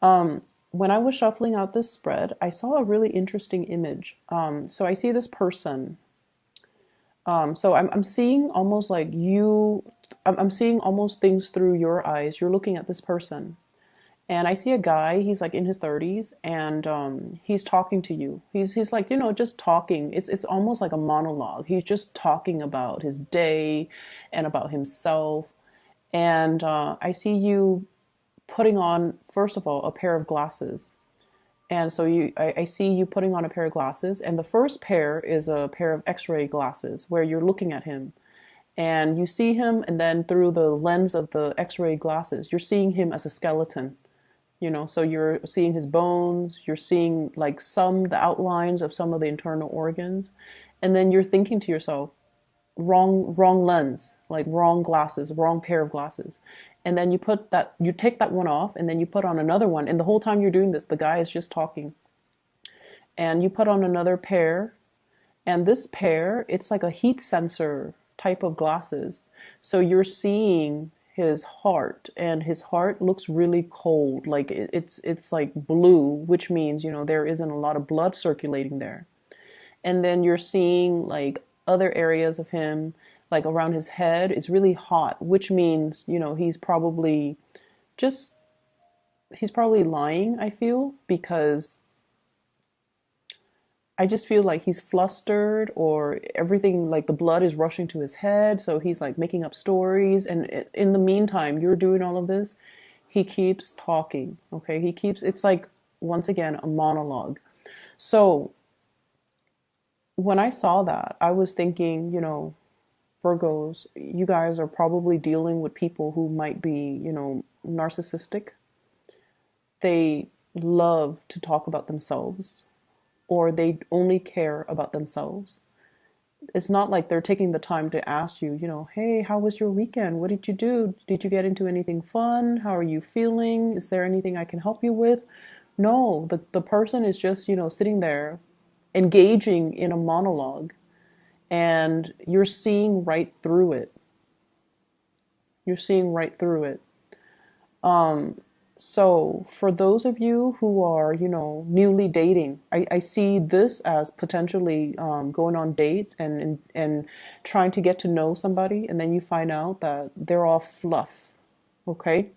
Um, when I was shuffling out this spread, I saw a really interesting image. So I see this person. So I'm seeing almost like you, I'm seeing almost things through your eyes. You're looking at this person. And I see a guy, he's like in his 30s, and he's talking to you. He's like, just talking. It's almost like a monologue. He's just talking about his day and about himself. And I see you putting on, first of all, a pair of glasses. And so I see you putting on a pair of glasses, and the first pair is a pair of X-ray glasses where you're looking at him, and you see him, and then through the lens of the X-ray glasses, you're seeing him as a skeleton. So you're seeing his bones, you're seeing like the outlines of some of the internal organs, and then you're thinking to yourself, wrong lens, like wrong glasses, wrong pair of glasses. And then you take that one off, and then you put on another one, and the whole time you're doing this, the guy is just talking. And you put on another pair, and this pair, it's like a heat sensor type of glasses. So you're seeing his heart, and his heart looks really cold, like it's like blue, which means there isn't a lot of blood circulating there. And then you're seeing like other areas of him, like around his head, it's really hot, which means just he's probably lying, I feel, because I just feel like he's flustered, or everything, like the blood is rushing to his head, so he's like making up stories. And in the meantime, you're doing all of this, he keeps talking. Okay, it's like, once again, a monologue. So when I saw that, I was thinking, Virgos, you guys are probably dealing with people who might be, narcissistic. They love to talk about themselves, or they only care about themselves. It's not like they're taking the time to ask you, hey, how was your weekend? What did you do? Did you get into anything fun? How are you feeling? Is there anything I can help you with? No, the person is just, sitting there engaging in a monologue, and you're seeing right through it. You're seeing right through it. So for those of you who are, newly dating, I see this as potentially going on dates and trying to get to know somebody, and then you find out that they're all fluff. Okay.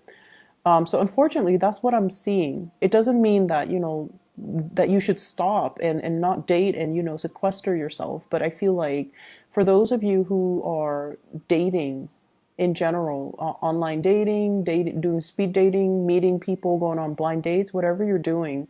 So unfortunately, that's what I'm seeing. It doesn't mean that, that you should stop and not date and, sequester yourself. But I feel like for those of you who are dating in general, online dating, doing speed dating, meeting people, going on blind dates, whatever you're doing,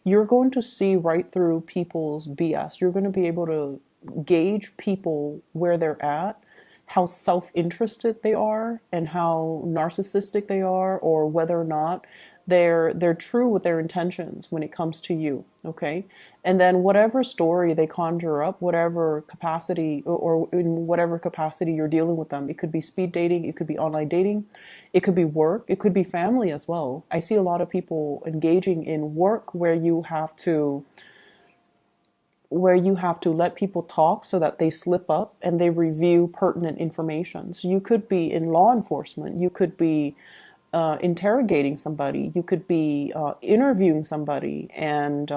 you're going to see right through people's BS. You're going to be able to gauge people where they're at, how self-interested they are, and how narcissistic they are, or whether or not they're true with their intentions when it comes to you. Okay. And then whatever story they conjure up, whatever capacity, or in whatever capacity you're dealing with them, it could be speed dating, it could be online dating, it could be work, it could be family as well. I see a lot of people engaging in work where you have to let people talk so that they slip up and they review pertinent information. So you could be in law enforcement, you could be interrogating somebody, you could be interviewing somebody, and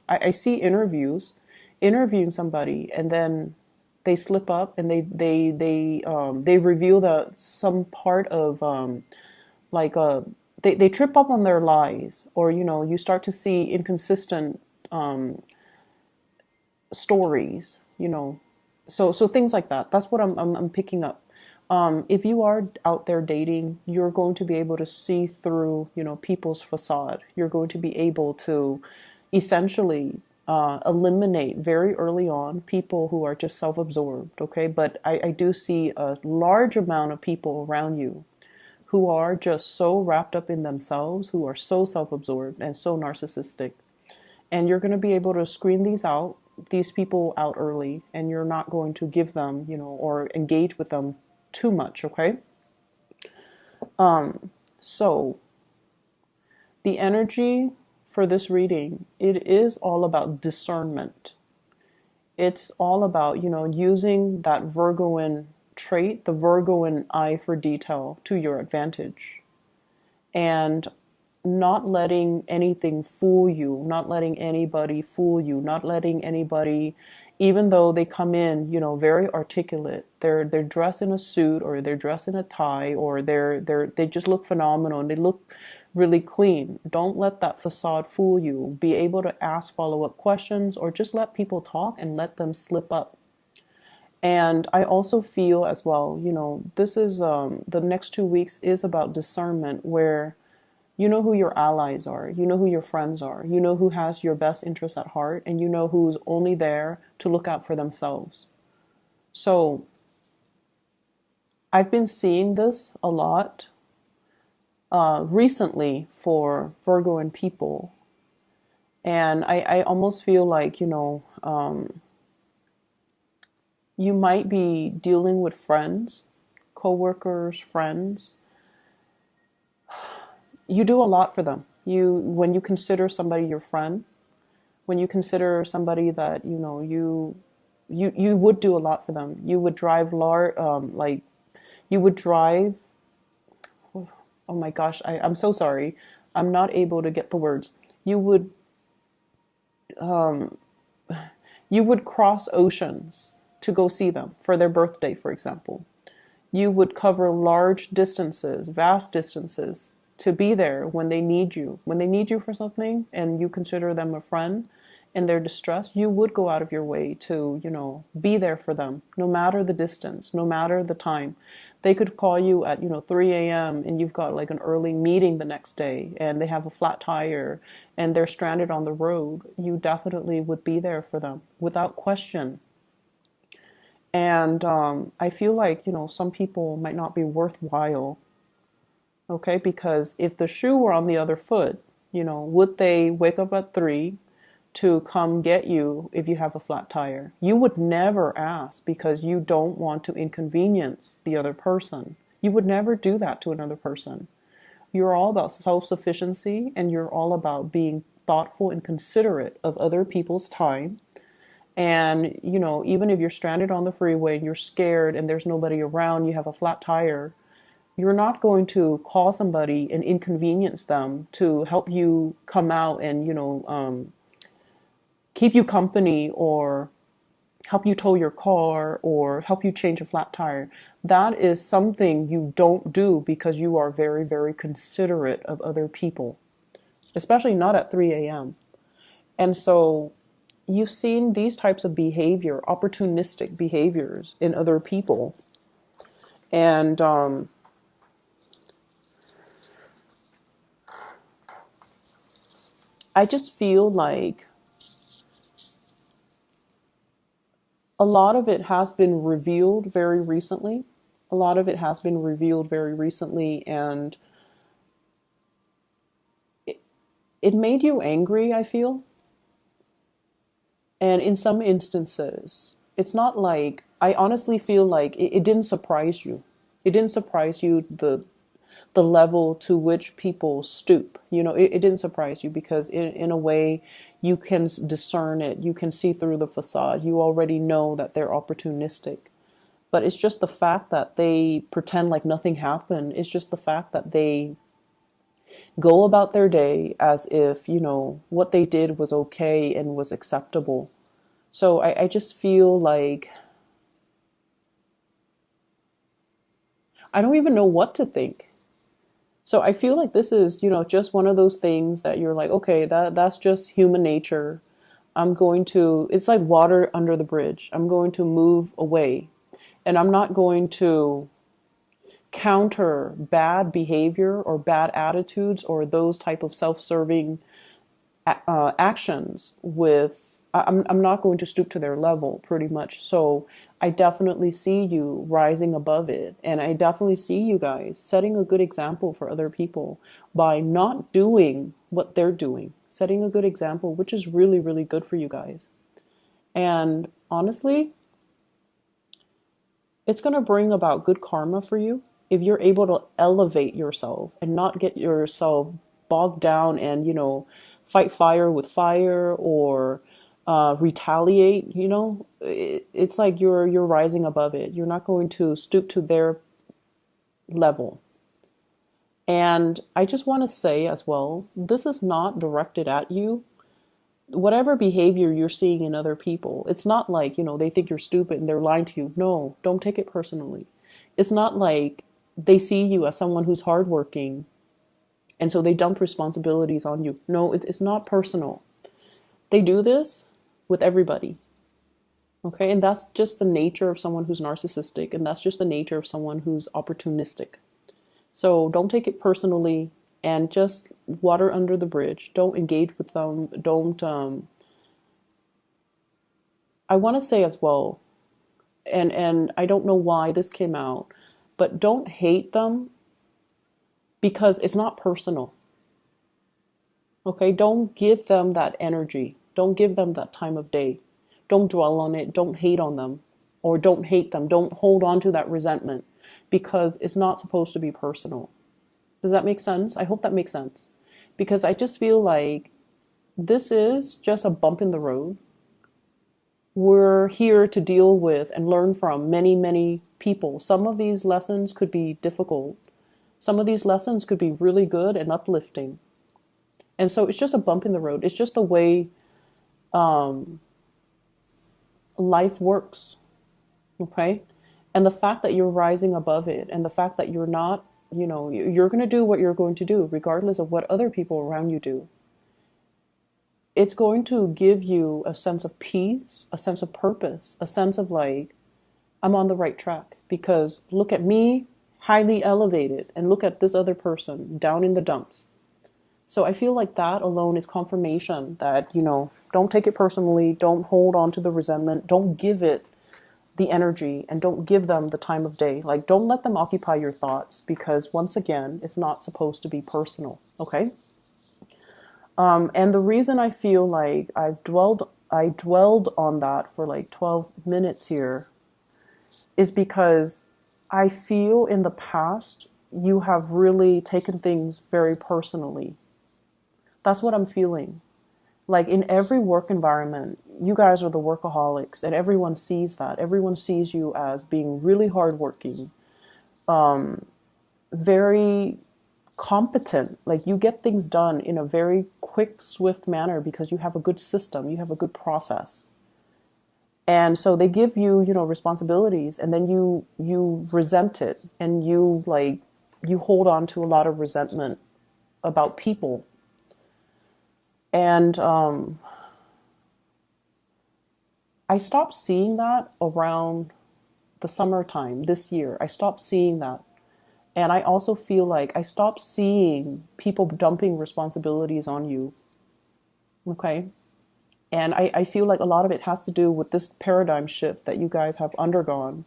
I see interviewing somebody, and then they slip up and they reveal some part of like they trip up on their lies, or you start to see inconsistent stories, so things like that. That's what I'm picking up. If you are out there dating, you're going to be able to see through, people's facade. You're going to be able to essentially eliminate very early on people who are just self-absorbed. Okay, but I do see a large amount of people around you who are just so wrapped up in themselves, who are so self-absorbed and so narcissistic. And you're going to be able to screen these people out early, and you're not going to give them, or engage with them too much. Okay. So the energy for this reading, it is all about discernment. It's all about, using that Virgoan trait, the Virgoan eye for detail, to your advantage. And not letting anything fool you, not letting anybody fool you, not letting anybody, even though they come in, very articulate, they're dressed in a suit or they're dressed in a tie or they just look phenomenal and they look really clean. Don't let that facade fool you. Be able to ask follow-up questions or just let people talk and let them slip up. And I also feel as well, this is the next 2 weeks is about discernment where you know who your allies are, you know who your friends are, you know who has your best interests at heart, and you know who's only there to look out for themselves. So I've been seeing this a lot recently for Virgo and people. And I almost feel like, you might be dealing with friends, coworkers, friends. You do a lot for them. When you consider somebody your friend, when you consider somebody that you would do a lot for them. You would drive you would drive. Oh my gosh, I'm so sorry. I'm not able to get the words. You would um, you would cross oceans to go see them for their birthday, for example. You would cover large distances, vast distances, to be there when they need you. When they need you for something and you consider them a friend and they're distressed, you would go out of your way to, be there for them, no matter the distance, no matter the time. They could call you at, 3 a.m. and you've got like an early meeting the next day and they have a flat tire and they're stranded on the road. You definitely would be there for them without question. And I feel like, some people might not be worthwhile, okay? Because if the shoe were on the other foot, would they wake up at 3 to come get you if you have a flat tire? You would never ask because you don't want to inconvenience the other person. You would never do that to another person. You're all about self-sufficiency and you're all about being thoughtful and considerate of other people's time. And, even if you're stranded on the freeway and you're scared and there's nobody around, you have a flat tire, you're not going to call somebody and inconvenience them to help you come out and, keep you company or help you tow your car or help you change a flat tire. That is something you don't do because you are very, very considerate of other people, especially not at 3 a.m. And so you've seen these types of behavior, opportunistic behaviors in other people. And I just feel like a lot of it has been revealed very recently. A lot of it has been revealed very recently, and it made you angry, I feel. And in some instances, it's not like, I honestly feel like it didn't surprise you. It didn't surprise you the level to which people stoop. It didn't surprise you because in a way you can discern it. You can see through the facade. You already know that they're opportunistic. But it's just the fact that they pretend like nothing happened. It's just the fact that they go about their day as if, what they did was okay and was acceptable. So I just feel like I don't even know what to think. So I feel like this is, just one of those things that you're like, okay, that's just human nature. It's like water under the bridge. I'm going to move away. And I'm not going to counter bad behavior or bad attitudes or those type of self-serving actions with I'm not going to stoop to their level pretty much. So I definitely see you rising above it, and I definitely see you guys setting a good example for other people by not doing what they're doing, setting a good example, which is really, really good for you guys. And honestly, it's going to bring about good karma for you if you're able to elevate yourself and not get yourself bogged down and, fight fire with fire or retaliate. It's like you're rising above it. You're not going to stoop to their level. And I just want to say as well, this is not directed at you. Whatever behavior you're seeing in other people, it's not like, they think you're stupid and they're lying to you. No, don't take it personally. It's not like they see you as someone who's hardworking and so they dump responsibilities on you. No, it's not personal. They do this with everybody. Okay, and that's just the nature of someone who's narcissistic, and that's just the nature of someone who's opportunistic. So don't take it personally and just water under the bridge. Don't engage with them. Don't, I want to say as well, and I don't know why this came out, but don't hate them because it's not personal. Okay, don't give them that energy. Don't give them that time of day. Don't dwell on it. Don't hate on them or don't hate them. Don't hold on to that resentment because it's not supposed to be personal. Does that make sense? I hope that makes sense. Because I just feel like this is just a bump in the road. We're here to deal with and learn from many, many people. Some of these lessons could be difficult. Some of these lessons could be really good and uplifting. And so it's just a bump in the road. It's just the way life works. Okay? And the fact that you're rising above it and the fact that you're not, you're going to do what you're going to do, regardless of what other people around you do. It's going to give you a sense of peace, a sense of purpose, a sense of like, I'm on the right track because look at me, highly elevated, and look at this other person down in the dumps. So I feel like that alone is confirmation that, don't take it personally. Don't hold on to the resentment. Don't give it the energy and don't give them the time of day. Like, don't let them occupy your thoughts because once again, it's not supposed to be personal. Okay. And the reason I feel like I dwelled on that for like 12 minutes here is because I feel in the past you have really taken things very personally. That's what I'm feeling. Like in every work environment, you guys are the workaholics and everyone sees that. Everyone sees you as being really hardworking, very competent. Like you get things done in a very quick, swift manner because you have a good system, you have a good process. And so they give you, responsibilities and then you resent it and you hold on to a lot of resentment about people. And I stopped seeing that around the summertime this year. I stopped seeing that. And I also feel like I stopped seeing people dumping responsibilities on you. Okay? And I feel like a lot of it has to do with this paradigm shift that you guys have undergone,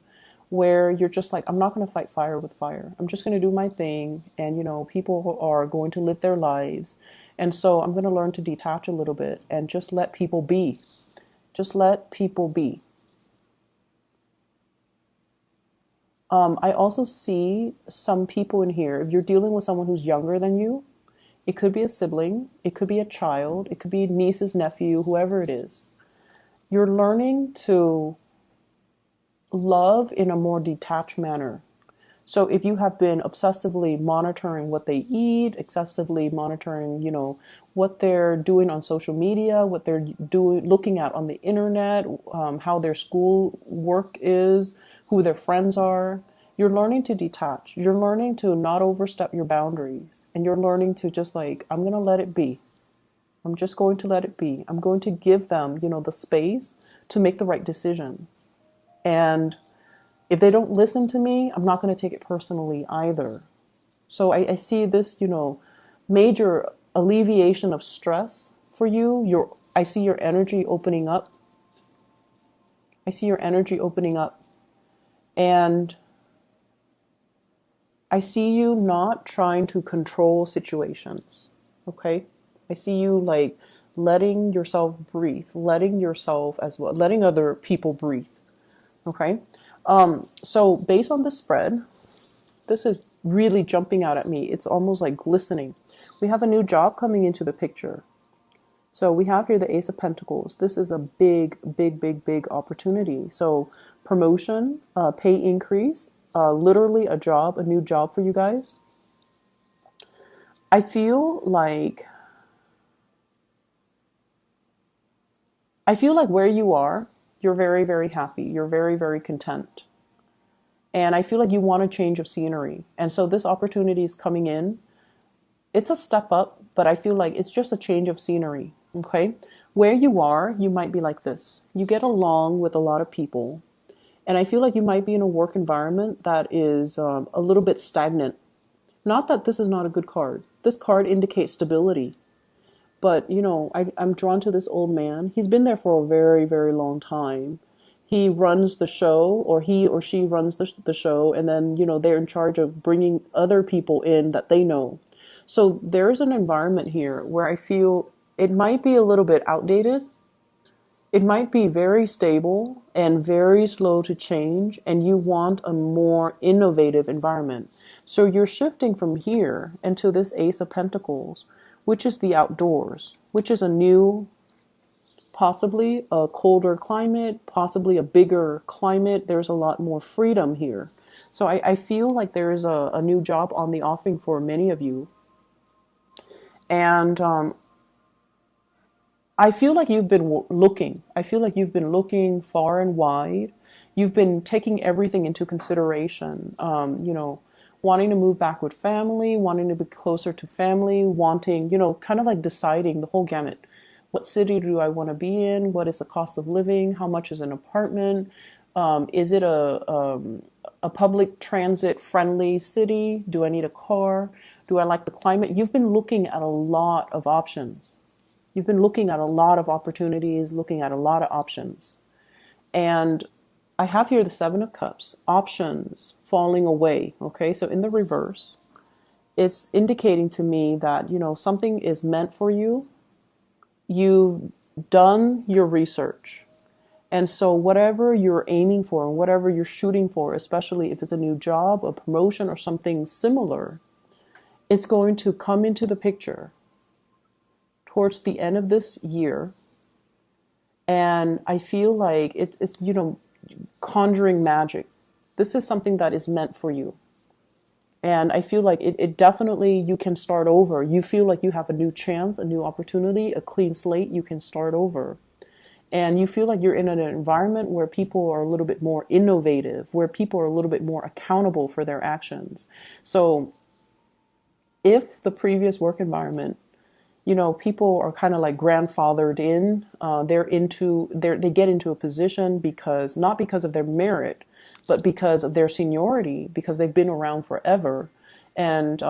where you're just like, I'm not going to fight fire with fire. I'm just going to do my thing. And, people are going to live their lives. And so I'm going to learn to detach a little bit and just let people be. Just let people be. I also see some people in here, if you're dealing with someone who's younger than you, it could be a sibling, it could be a child, it could be nieces, nephew, whoever it is. You're learning to love in a more detached manner. So if you have been obsessively monitoring what they eat, excessively monitoring, what they're doing on social media, what they're doing, looking at on the internet, how their school work is, who their friends are, you're learning to detach. You're learning to not overstep your boundaries. And you're learning to just like, I'm going to let it be. I'm just going to let it be. I'm going to give them, the space to make the right decisions. And if they don't listen to me, I'm not going to take it personally either. So I see this, major alleviation of stress for you. I see your energy opening up. I see your energy opening up. And I see you not trying to control situations. Okay? I see you like letting yourself breathe, letting yourself as well, letting other people breathe. Okay? So based on this spread, this is really jumping out at me. It's almost like glistening. We have a new job coming into the picture. So we have here the Ace of Pentacles. This is a big, big, big, big opportunity. So promotion, pay increase, literally a job, a new job for you guys. I feel like where you are, you're very, very happy. You're very, very content. And I feel like you want a change of scenery. And so this opportunity is coming in. It's a step up, but I feel like it's just a change of scenery. Okay. Where you are, you might be like this. You get along with a lot of people. And I feel like you might be in a work environment that is a little bit stagnant. Not that this is not a good card. This card indicates stability. But, I'm drawn to this old man. He's been there for a very, very long time. He runs the show, or he or she runs the show, and then, they're in charge of bringing other people in that they know. So there's an environment here where I feel it might be a little bit outdated. It might be very stable and very slow to change, and you want a more innovative environment. So you're shifting from here into this Ace of Pentacles, which is the outdoors, which is a new, possibly a colder climate, possibly a bigger climate. There's a lot more freedom here. So I feel like there's a new job on the offing for many of you. And I feel like you've been looking. I feel like you've been looking far and wide. You've been taking everything into consideration. Wanting to move back with family, wanting to be closer to family, wanting, kind of like deciding the whole gamut. What city do I want to be in? What is the cost of living? How much is an apartment? Is it a public transit friendly city? Do I need a car? Do I like the climate? You've been looking at a lot of options. You've been looking at a lot of opportunities, looking at a lot of options. And I have here the Seven of Cups, options falling away. Okay, so in the reverse, it's indicating to me that, something is meant for you. You've done your research. And so whatever you're aiming for and whatever you're shooting for, especially if it's a new job, a promotion, or something similar, it's going to come into the picture towards the end of this year. And I feel like it's conjuring magic. This is something that is meant for you. And I feel like it definitely, you can start over. You feel like you have a new chance, a new opportunity, a clean slate. You can start over. And you feel like you're in an environment where people are a little bit more innovative, where people are a little bit more accountable for their actions. So if the previous work environment, people are kind of like grandfathered in. They get into a position not because of their merit, but because of their seniority, because they've been around forever, and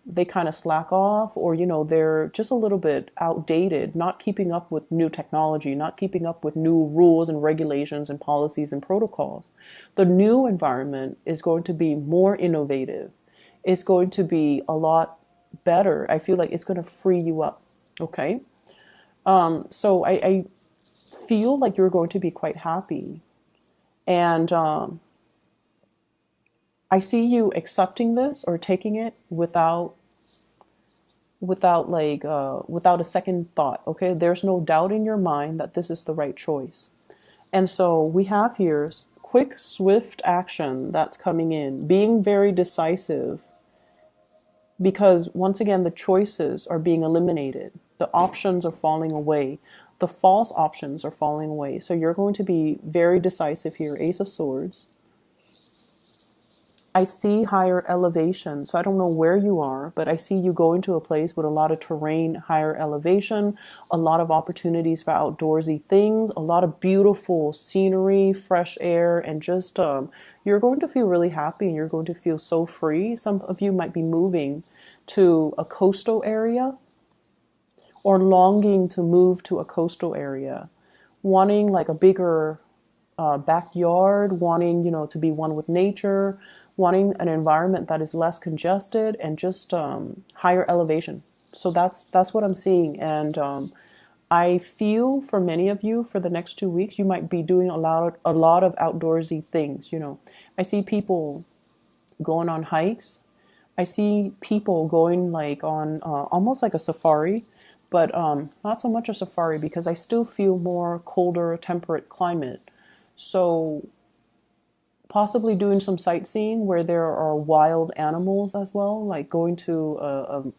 they kind of slack off, or they're just a little bit outdated, not keeping up with new technology, not keeping up with new rules and regulations and policies and protocols. The new environment is going to be more innovative. It's going to be a lot better. I feel like it's going to free you up. Okay. So I feel like you're going to be quite happy. And I see you accepting this or taking it without a second thought. Okay. There's no doubt in your mind that this is the right choice. And so we have here quick, swift action that's coming in, being very decisive, because once again, the choices are being eliminated. The options are falling away. The false options are falling away. So you're going to be very decisive here. Ace of Swords. I see higher elevation. So I don't know where you are, but I see you going to a place with a lot of terrain, higher elevation, a lot of opportunities for outdoorsy things, a lot of beautiful scenery, fresh air, and just you're going to feel really happy, and you're going to feel so free. Some of you might be moving to a coastal area, or longing to move to a coastal area, wanting like a bigger backyard, wanting, to be one with nature, wanting an environment that is less congested, and just higher elevation. So that's what I'm seeing. And I feel for many of you, for the next 2 weeks, you might be doing a lot of outdoorsy things. I see people going on hikes. I see people going like on almost like a safari, but not so much a safari, because I still feel more colder, temperate climate. So possibly doing some sightseeing where there are wild animals as well, like going to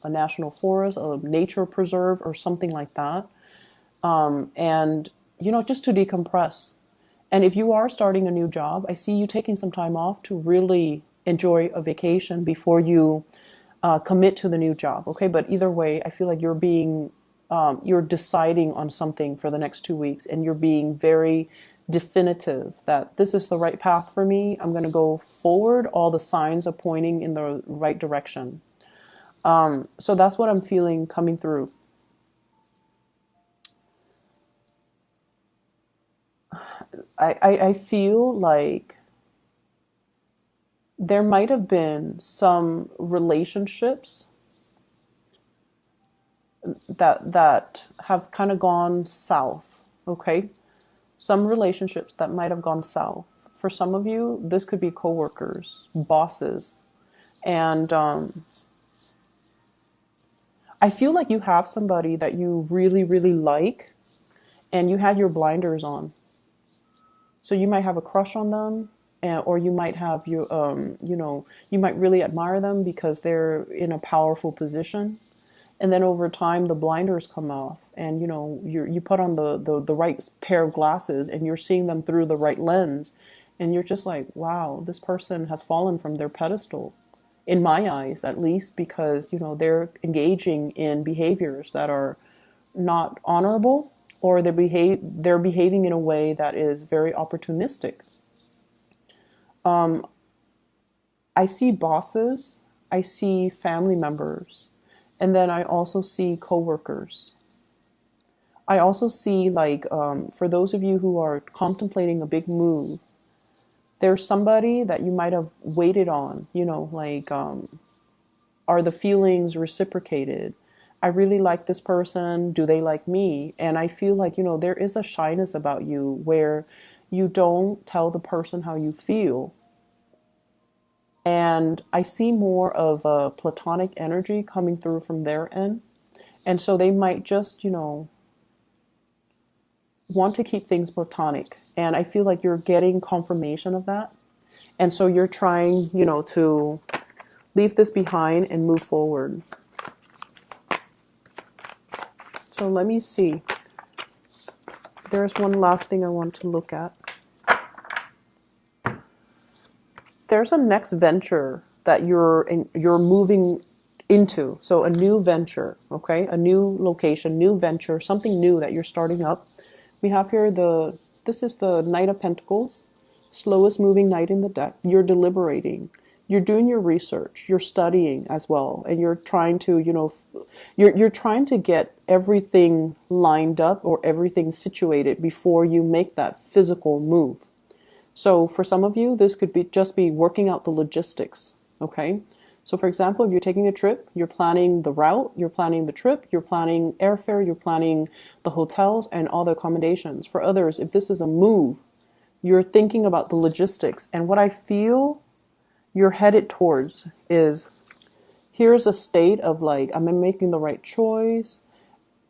a national forest, a nature preserve, or something like that. And, just to decompress. And if you are starting a new job, I see you taking some time off to really enjoy a vacation before you commit to the new job. Okay. But either way, I feel like you're deciding on something for the next 2 weeks, and you're being very definitive that this is the right path for me. I'm going to go forward. All the signs are pointing in the right direction. So that's what I'm feeling coming through. I feel like there might have been some relationships that have kind of gone south. Okay, some relationships that might have gone south. For some of you, this could be coworkers, bosses, and I feel like you have somebody that you really, really like, and you had your blinders on. So you might have a crush on them, or you might have you might really admire them because they're in a powerful position. And then over time, the blinders come off, and you put on the right pair of glasses, and you're seeing them through the right lens, and you're just like, wow, this person has fallen from their pedestal, in my eyes, at least, because they're engaging in behaviors that are not honorable, or they're behaving in a way that is very opportunistic. Um, I see bosses, I see family members, and then I also see coworkers. I also see, like, for those of you who are contemplating a big move, there's somebody that you might have waited on, like, are the feelings reciprocated? I really like this person. Do they like me? And I feel like, there is a shyness about you where you don't tell the person how you feel. And I see more of a platonic energy coming through from their end. And so they might just, want to keep things platonic. And I feel like you're getting confirmation of that. And so you're trying, to leave this behind and move forward. So let me see. There's one last thing I want to look at. There's a next venture that you're moving into. So a new venture, okay? A new location, new venture, something new that you're starting up. We have here this is the Knight of Pentacles, slowest moving knight in the deck. You're deliberating. You're doing your research. You're studying as well, and you're trying to, you're trying to get everything lined up or everything situated before you make that physical move. So for some of you, this could be just be working out the logistics, okay? So for example, if you're taking a trip, you're planning the route, you're planning the trip, you're planning airfare, you're planning the hotels and all the accommodations. For others, if this is a move, you're thinking about the logistics. And what I feel you're headed towards is, here's a state of like, am I making the right choice?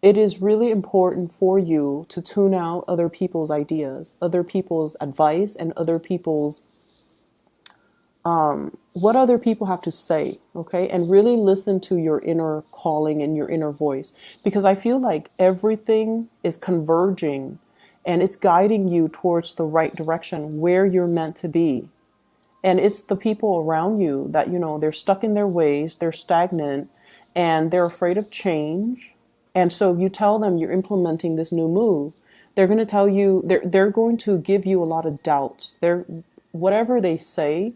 It is really important for you to tune out other people's ideas, other people's advice, and other people's what other people have to say, okay? And really listen to your inner calling and your inner voice, because I feel like everything is converging and it's guiding you towards the right direction where you're meant to be. And it's the people around you that, they're stuck in their ways, they're stagnant, and they're afraid of change. And so you tell them you're implementing this new move, they're going to tell you, they're going to give you a lot of doubts. Whatever they say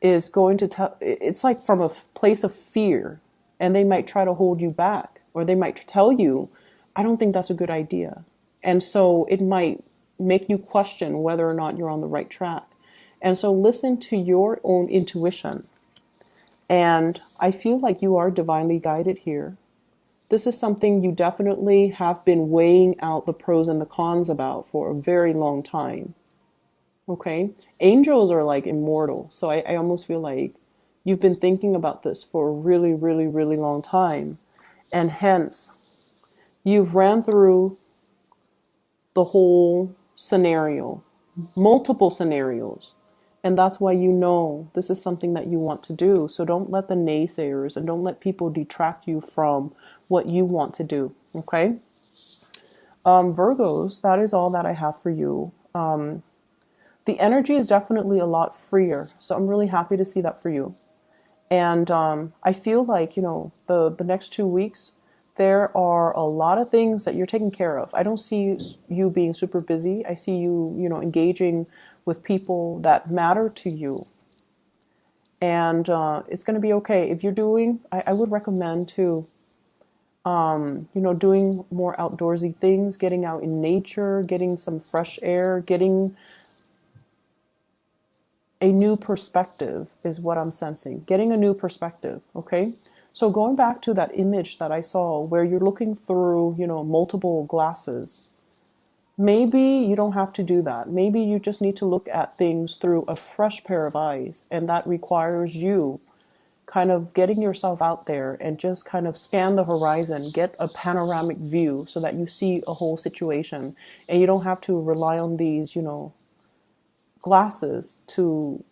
is going to tell, it's like from a place of fear, and they might try to hold you back, or they might tell you, I don't think that's a good idea. And so it might make you question whether or not you're on the right track. And so listen to your own intuition. And I feel like you are divinely guided here. This is something you definitely have been weighing out the pros and the cons about for a very long time. Okay? Angels are like immortal. So I almost feel like you've been thinking about this for a really, really, really long time. And hence, you've ran through the whole scenario, multiple scenarios. And that's why you know this is something that you want to do. So don't let the naysayers and don't let people detract you from what you want to do. Okay? Virgos, that is all that I have for you. The energy is definitely a lot freer. So I'm really happy to see that for you. And I feel like, the next 2 weeks, there are a lot of things that you're taking care of. I don't see you being super busy. I see you, engaging with people that matter to you. And it's going to be okay. If you're doing, I would recommend to, doing more outdoorsy things, getting out in nature, getting some fresh air, getting a new perspective is what I'm sensing. Getting a new perspective, okay? So going back to that image that I saw where you're looking through, multiple glasses, maybe you don't have to do that. Maybe you just need to look at things through a fresh pair of eyes, and that requires you kind of getting yourself out there and just kind of scan the horizon, get a panoramic view so that you see a whole situation, and you don't have to rely on these, glasses to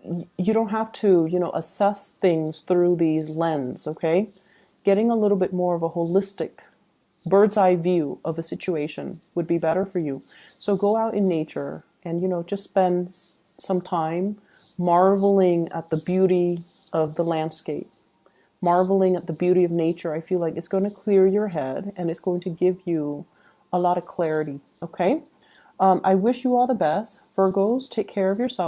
you don't have to, assess things through these lens, okay? Getting a little bit more of a holistic bird's eye view of a situation would be better for you. So go out in nature and, just spend some time marveling at the beauty of the landscape, marveling at the beauty of nature. I feel like it's going to clear your head and it's going to give you a lot of clarity, okay? I wish you all the best. Virgos, take care of yourself.